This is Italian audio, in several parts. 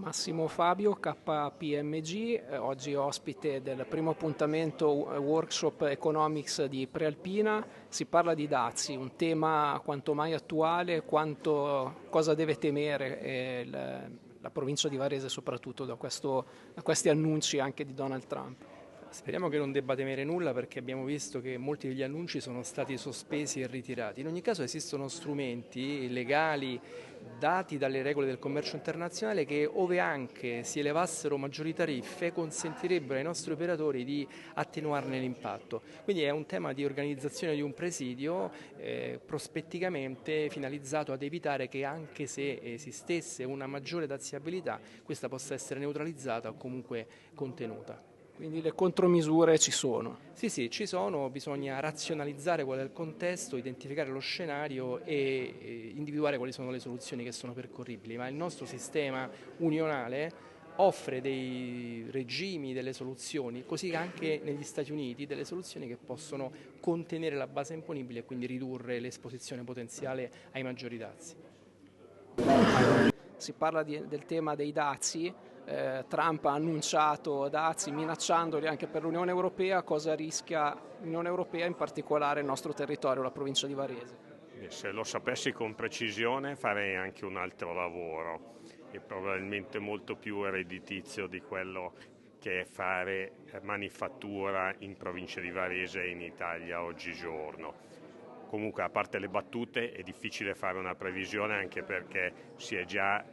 Massimo Fabio, KPMG, oggi ospite del primo appuntamento Workshop Economics di Prealpina. Si parla di dazi, un tema quanto mai attuale, cosa deve temere la provincia di Varese soprattutto da questi annunci anche di Donald Trump. Speriamo che non debba temere nulla, perché abbiamo visto che molti degli annunci sono stati sospesi e ritirati. In ogni caso esistono strumenti legali dati dalle regole del commercio internazionale che, ove anche si elevassero maggiori tariffe, consentirebbero ai nostri operatori di attenuarne l'impatto. Quindi è un tema di organizzazione di un presidio prospetticamente finalizzato ad evitare che, anche se esistesse una maggiore daziabilità, questa possa essere neutralizzata o comunque contenuta. Quindi le contromisure ci sono. Sì, ci sono, bisogna razionalizzare qual è il contesto, identificare lo scenario e individuare quali sono le soluzioni che sono percorribili, ma il nostro sistema unionale offre dei regimi, delle soluzioni, così anche negli Stati Uniti, delle soluzioni che possono contenere la base imponibile e quindi ridurre l'esposizione potenziale ai maggiori dazi. Si parla del tema dei dazi, Trump ha annunciato dazi minacciandoli anche per l'Unione Europea. Cosa rischia l'Unione Europea, in particolare il nostro territorio, la provincia di Varese? Se lo sapessi con precisione farei anche un altro lavoro e probabilmente molto più redditizio di quello che è fare manifattura in provincia di Varese e in Italia oggigiorno. Comunque, a parte le battute, è difficile fare una previsione, anche perché si è già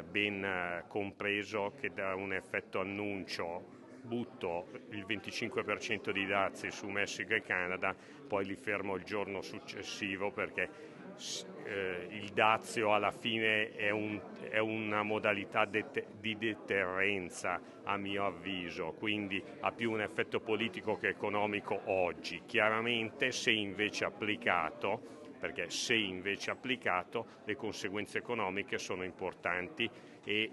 ben compreso che da un effetto annuncio butto il 25% di dazi su Messico e Canada, poi li fermo il giorno successivo, perché il dazio alla fine è una modalità di deterrenza, a mio avviso, quindi ha più un effetto politico che economico oggi. Chiaramente, se invece applicato, le conseguenze economiche sono importanti e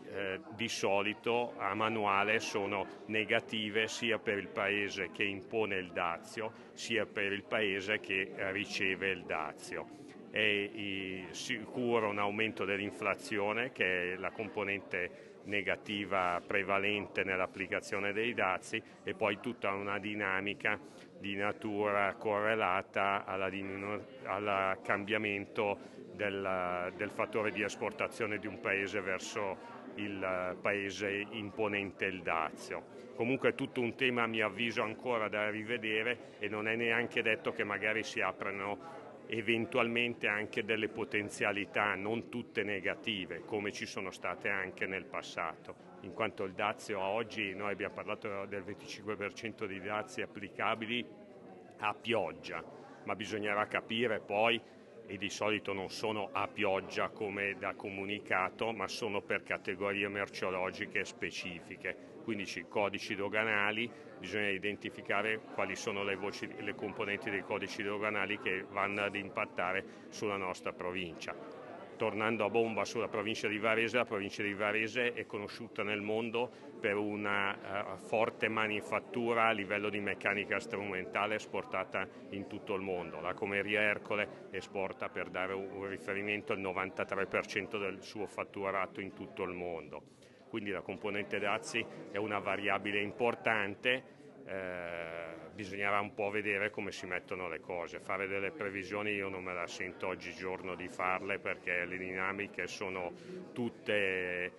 di solito a manuale sono negative sia per il paese che impone il dazio sia per il paese che riceve il dazio. È sicuro un aumento dell'inflazione, che è la componente negativa prevalente nell'applicazione dei dazi, e poi tutta una dinamica di natura correlata al cambiamento del fattore di esportazione di un paese verso il paese imponente il dazio. Comunque è tutto un tema, a mio avviso, ancora da rivedere, e non è neanche detto che magari si aprano eventualmente anche delle potenzialità non tutte negative, come ci sono state anche nel passato, in quanto il dazio oggi, noi abbiamo parlato del 25% di dazi applicabili a pioggia, ma bisognerà capire poi, e di solito non sono a pioggia come da comunicato, ma sono per categorie merceologiche specifiche. Quindi codici doganali, bisogna identificare quali sono le componenti dei codici doganali che vanno ad impattare sulla nostra provincia. Tornando a bomba sulla provincia di Varese, la provincia di Varese è conosciuta nel mondo per una forte manifattura a livello di meccanica strumentale esportata in tutto il mondo. La Comeria Ercole esporta, per dare un riferimento, il 93% del suo fatturato in tutto il mondo. Quindi la componente dazi è una variabile importante, bisognerà un po' vedere come si mettono le cose. Fare delle previsioni io non me la sento oggigiorno di farle, perché le dinamiche sono tutte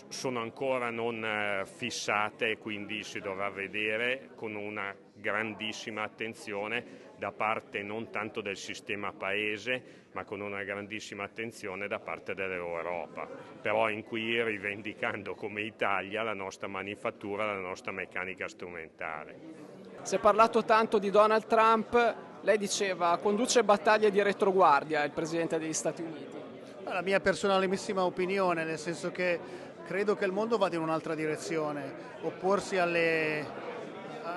sono ancora non fissate, e quindi si dovrà vedere con una grandissima attenzione da parte non tanto del sistema paese, ma con una grandissima attenzione da parte dell'Europa. Però in cui rivendicando come Italia la nostra manifattura, la nostra meccanica strumentale. Si è parlato tanto di Donald Trump, lei diceva conduce battaglie di retroguardia il Presidente degli Stati Uniti. La mia personalissima opinione, nel senso che credo che il mondo vada in un'altra direzione. Opporsi a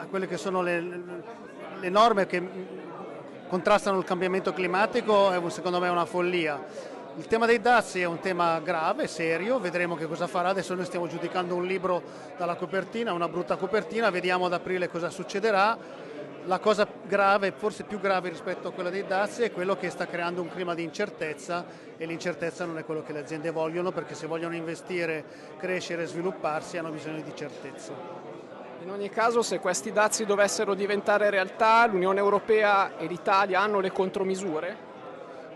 quelle che sono le norme che contrastano il cambiamento climatico è secondo me una follia. Il tema dei dazi è un tema grave, serio, vedremo che cosa farà. Adesso noi stiamo giudicando un libro dalla copertina, una brutta copertina, vediamo ad aprile cosa succederà. La cosa grave, forse più grave rispetto a quella dei dazi, è quello che sta creando un clima di incertezza, e l'incertezza non è quello che le aziende vogliono, perché se vogliono investire, crescere e svilupparsi hanno bisogno di certezza. In ogni caso, se questi dazi dovessero diventare realtà, l'Unione Europea e l'Italia hanno le contromisure?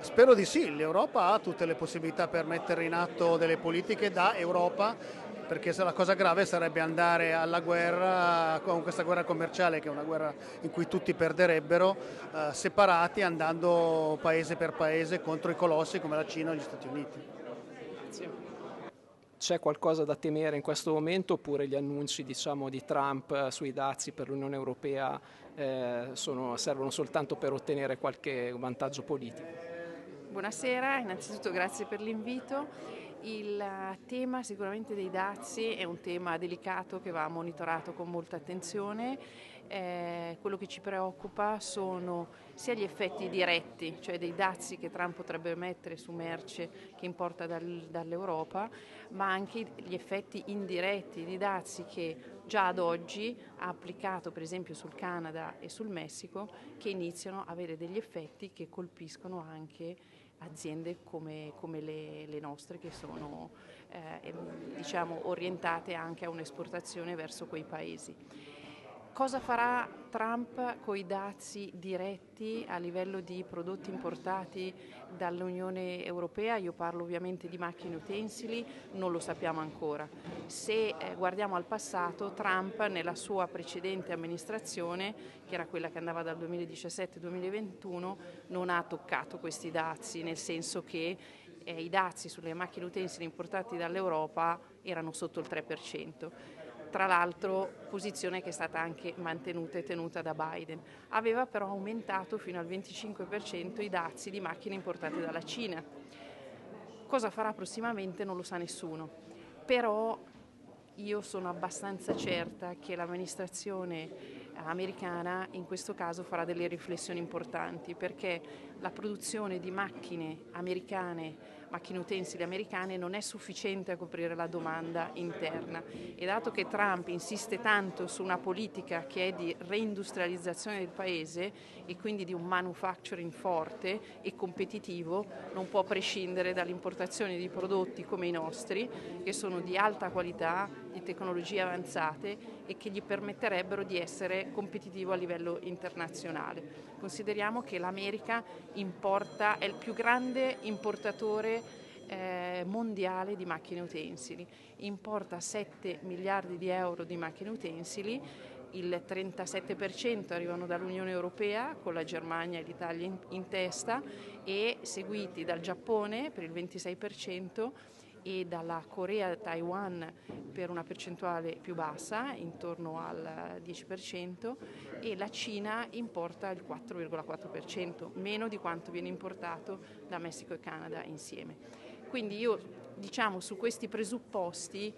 Spero di sì, l'Europa ha tutte le possibilità per mettere in atto delle politiche da Europa, perché se la cosa grave sarebbe andare alla guerra, con questa guerra commerciale che è una guerra in cui tutti perderebbero, separati, andando paese per paese contro i colossi come la Cina o gli Stati Uniti. Grazie. C'è qualcosa da temere in questo momento, oppure gli annunci, diciamo, di Trump sui dazi per l'Unione Europea servono soltanto per ottenere qualche vantaggio politico? Buonasera, innanzitutto grazie per l'invito. Il tema sicuramente dei dazi è un tema delicato che va monitorato con molta attenzione. Quello che ci preoccupa sono sia gli effetti diretti, cioè dei dazi che Trump potrebbe mettere su merce che importa dall'Europa, ma anche gli effetti indiretti di dazi che già ad oggi ha applicato per esempio sul Canada e sul Messico, che iniziano a avere degli effetti che colpiscono anche aziende come le nostre, che sono diciamo orientate anche a un'esportazione verso quei paesi. Cosa farà Trump con i dazi diretti a livello di prodotti importati dall'Unione Europea? Io parlo ovviamente di macchine utensili, non lo sappiamo ancora. Se guardiamo al passato, Trump nella sua precedente amministrazione, che era quella che andava dal 2017-2021, non ha toccato questi dazi, nel senso che i dazi sulle macchine utensili importate dall'Europa erano sotto il 3%. Tra l'altro posizione che è stata anche mantenuta e tenuta da Biden. Aveva però aumentato fino al 25% i dazi di macchine importate dalla Cina. Cosa farà prossimamente non lo sa nessuno, però io sono abbastanza certa che l'amministrazione americana in questo caso farà delle riflessioni importanti, perché la produzione di macchine americane, macchine utensili americane, non è sufficiente a coprire la domanda interna, e dato che Trump insiste tanto su una politica che è di reindustrializzazione del paese e quindi di un manufacturing forte e competitivo, non può prescindere dall'importazione di prodotti come i nostri, che sono di alta qualità, di tecnologie avanzate e che gli permetterebbero di essere competitivo a livello internazionale. Consideriamo che l'America è il più grande importatore mondiale di macchine utensili, importa 7 miliardi di euro di macchine utensili, il 37% arrivano dall'Unione Europea con la Germania e l'Italia in testa, e seguiti dal Giappone per il 26% e dalla Corea e Taiwan per una percentuale più bassa, intorno al 10%, e la Cina importa il 4,4%, meno di quanto viene importato da Messico e Canada insieme. Quindi io, diciamo, su questi presupposti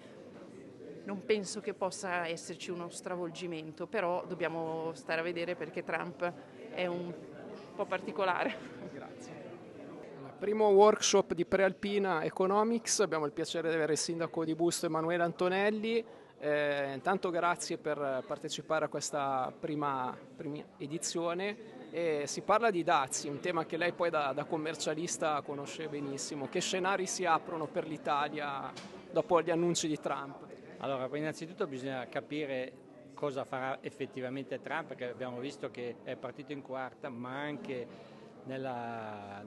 non penso che possa esserci uno stravolgimento, però dobbiamo stare a vedere, perché Trump è un po' particolare. Grazie. Primo workshop di Prealpina Economics, abbiamo il piacere di avere il sindaco di Busto Emanuele Antonelli. Intanto grazie per partecipare a questa prima edizione. Si parla di dazi, un tema che lei poi da commercialista conosce benissimo. Che scenari si aprono per l'Italia dopo gli annunci di Trump? Allora, innanzitutto bisogna capire cosa farà effettivamente Trump, perché abbiamo visto che è partito in quarta, ma anche nella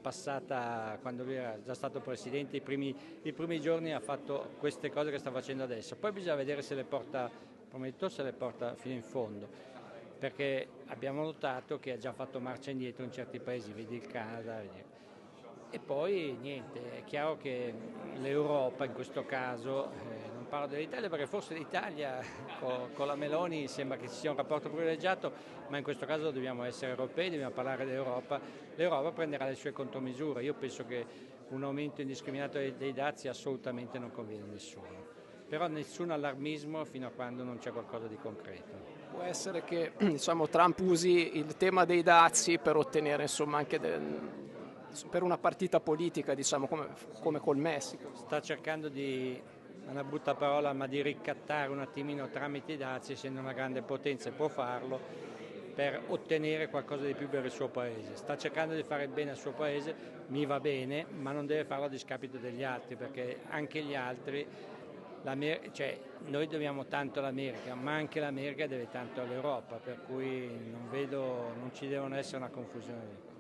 passata, quando lui era già stato presidente, i primi giorni ha fatto queste cose che sta facendo adesso. Poi bisogna vedere se le porta, prometto, se le porta fino in fondo, perché abbiamo notato che ha già fatto marcia indietro in certi paesi, vedi il Canada, e poi niente, è chiaro che l'Europa in questo caso, non parlo dell'Italia perché forse l'Italia con la Meloni sembra che ci sia un rapporto privilegiato, ma in questo caso dobbiamo essere europei, dobbiamo parlare dell'Europa. L'Europa prenderà le sue contromisure. Io penso che un aumento indiscriminato dei dazi assolutamente non conviene a nessuno, però nessun allarmismo fino a quando non c'è qualcosa di concreto. Può essere che, diciamo, Trump usi il tema dei dazi per ottenere, insomma, anche per una partita politica, diciamo, come col Messico. Sta cercando di, una brutta parola, ma di ricattare un attimino tramite i dazi, essendo una grande potenza può farlo, per ottenere qualcosa di più per il suo paese. Sta cercando di fare il bene al suo paese, mi va bene, ma non deve farlo a discapito degli altri, perché anche gli altri, cioè, noi dobbiamo tanto all'America, ma anche l'America deve tanto all'Europa, per cui non ci devono essere una confusione.